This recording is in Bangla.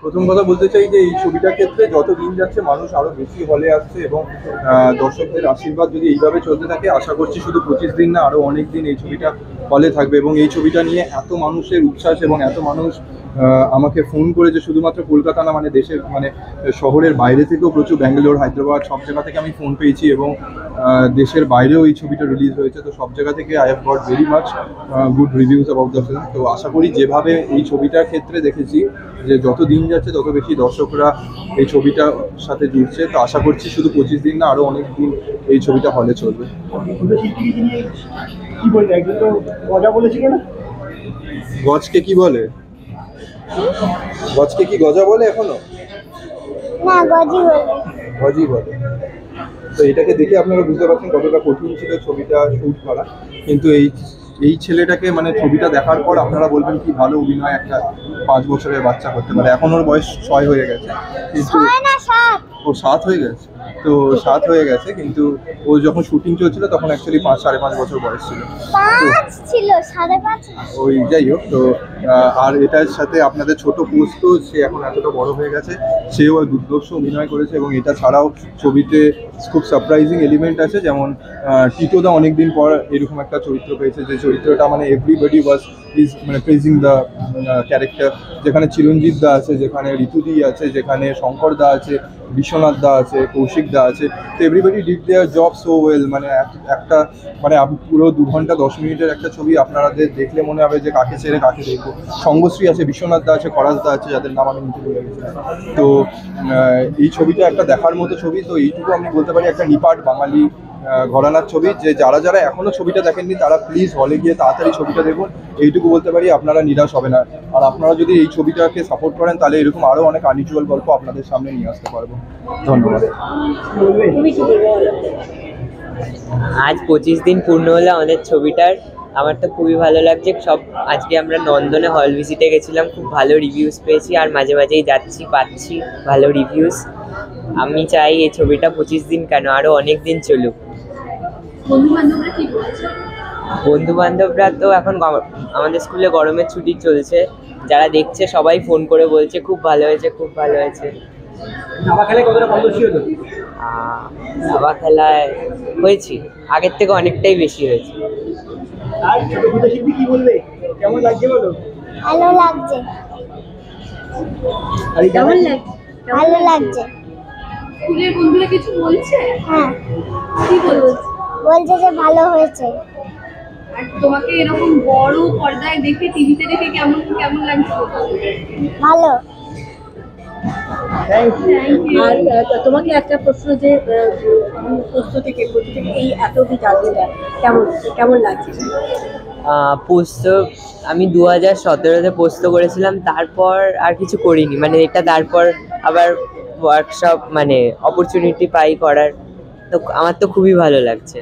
প্রথম কথা বলতে চাই যে এই ছবিটার ক্ষেত্রে যত দিন যাচ্ছে মানুষ আরো বেশি হলে আসছে এবং দর্শকদের আশীর্বাদ যদি এইভাবে চলতে থাকে আশা করছি শুধু 25 দিন না আরো অনেক দিন এই ছবিটা হলে থাকবে। এবং এই ছবিটা নিয়ে এত মানুষের উচ্ছ্বাস এবং এত মানুষ আমাকে ফোন করেছে, শুধুমাত্র কলকাতা না, মানে দেশের মানে শহরের বাইরে থেকেও প্রচুর, ব্যাঙ্গালোর, হায়দ্রাবাদ, সব জায়গা থেকে আমি ফোন পেয়েছি এবং দেশের বাইরেও এই ছবিটা রিলিজ হয়েছে। তো সব জায়গা থেকে I have got very much good reviews about the film. তো আশা করি যেভাবে এই ছবিটার ক্ষেত্রে দেখেছি যে যত দিন যাচ্ছে তত বেশি দর্শকরা এই ছবিটার সাথে জুড়ছে। তো আশা করছি শুধু 25 দিন না আরো অনেক দিন এই ছবিটা হলে চলবে। গজকে কি বলে? গজকে কি গজা বলে এখনো? না, গজি বলে। গজি বলে। তো এটাকে দেখে আপনারা বুঝতে পারছেন কতটা কঠিন ছিল ছবিটা শুট করা। কিন্তু এই ছেলেটাকে মানে ছবিটা দেখার পর আপনারা বলবেন কি ভালো অভিনয় একটা 5 বছরের বাচ্চা করতে পারে। এখন ওর বয়স 6 হয়ে গেছে, কিন্তু ও 7 হয়ে গেছে। তো 7 হয়ে গেছে, কিন্তু ও যখন শুটিং চলছিল তখন অ্যাকচুয়ালি 5-5.5 বছর বয়স ছিল। 5 ছিল, 5.5। ওই যাই হোক, তো আর এটার সাথে আপনাদের ছোট পোস্ত, সে এখন এতটা বড় হয়ে গেছে, সেও দুর্ধর্ষ অভিনয় করেছে। এবং এটা ছাড়াও ছবিতে খুব সারপ্রাইজিং এলিমেন্ট আছে, যেমন টিটোদা অনেকদিন পর এরকম একটা চরিত্র পেয়েছে যে চরিত্রটা মানে এভরিবডি ইজ মানে প্রেজিং দ্য ক্যারেক্টার, যেখানে চিরঞ্জিত দা আছে, যেখানে ঋতুদি আছে, যেখানে শঙ্কর দা আছে, বিশ্বনাথ দা আছে, কৌশিক দা আছে। তো everybody did there job so well. মানে একটা মানে পুরো 2 ঘন্টা 10 মিনিটের একটা ছবি আপনাদের দেখলে মনে হবে যে কাকে ছেড়ে কাকে দেখবো। সঙ্গশ্রী আছে, বিশ্বনাথ দা আছে, খরাজ দা আছে, যাদের নাম আমি নিচে বলে গেছিলাম। তো এই ছবিটা একটা দেখার মতো ছবি। তো এইটুকু আমি বলতে পারি একটা নিপাট বাঙালি ঘরানার ছবি, যে যারা যারা এখনো ছবিটা দেখেননি তারা প্লিজ হলে গিয়ে তাড়াতাড়ি ছবিটা দেখুন। এইটুকু বলতে পারি, আপনারা নিরাশ হবে না। আর আপনারা যদি এই ছবিটাকে সাপোর্ট করেন তাহলে এরকম আরো অনেক আনইউজুয়াল গল্প আপনাদের সামনে নিয়ে আসতে পারবো। ধন্যবাদ। আজ 25 দিন পূর্ণ হলো আমাদের ছবিটার। আমার তো খুবই ভালো লাগছে। আজকে আমরা নন্দনে হল ভিজিটে গেছিলাম, খুব ভালো রিভিউজ পেয়েছি, আর মাঝে মাঝেই পাচ্ছি ভালো রিভিউজ। আমি চাই এই ছবিটা 25 দিন কেন আরো অনেক দিন চলুক। বন্ধু বান্ধবরা তো এখন আমাদের স্কুলে গরমের ছুটি চলছে, যারা দেখছে সবাই ফোন করে বলছে খুব ভালো হয়েছে, খুব ভালো হয়েছে। দাবা খেলায় হয়েছি, আগের থেকে অনেকটাই বেশি হয়েছে। ভালো লাগছে। ভালো লাগছে। স্কুলের বন্ধুরা কিছু বলছে? হ্যাঁ, কি বলছে? বলছে যে ভালো হয়েছে। আর তোমাকে এরকম বড় পর্দায় দেখে, টিভিতে দেখে কেমন কেমন লাগছে? ভালো। আর তোমাকে একটা প্রশ্ন, যে পোস্ত থেকে এই এত অব্দি জানতে চাই, কেমন লাগছে? পোস্ত আমি 2017-তে পোস্ত করেছিলাম, তারপর আর কিছু করিনি। মানে এটা তারপর আবার ওয়ার্কশপ মানে অপরচুনিটি পাই করার, তো আমার তো খুবই ভালো লাগছে।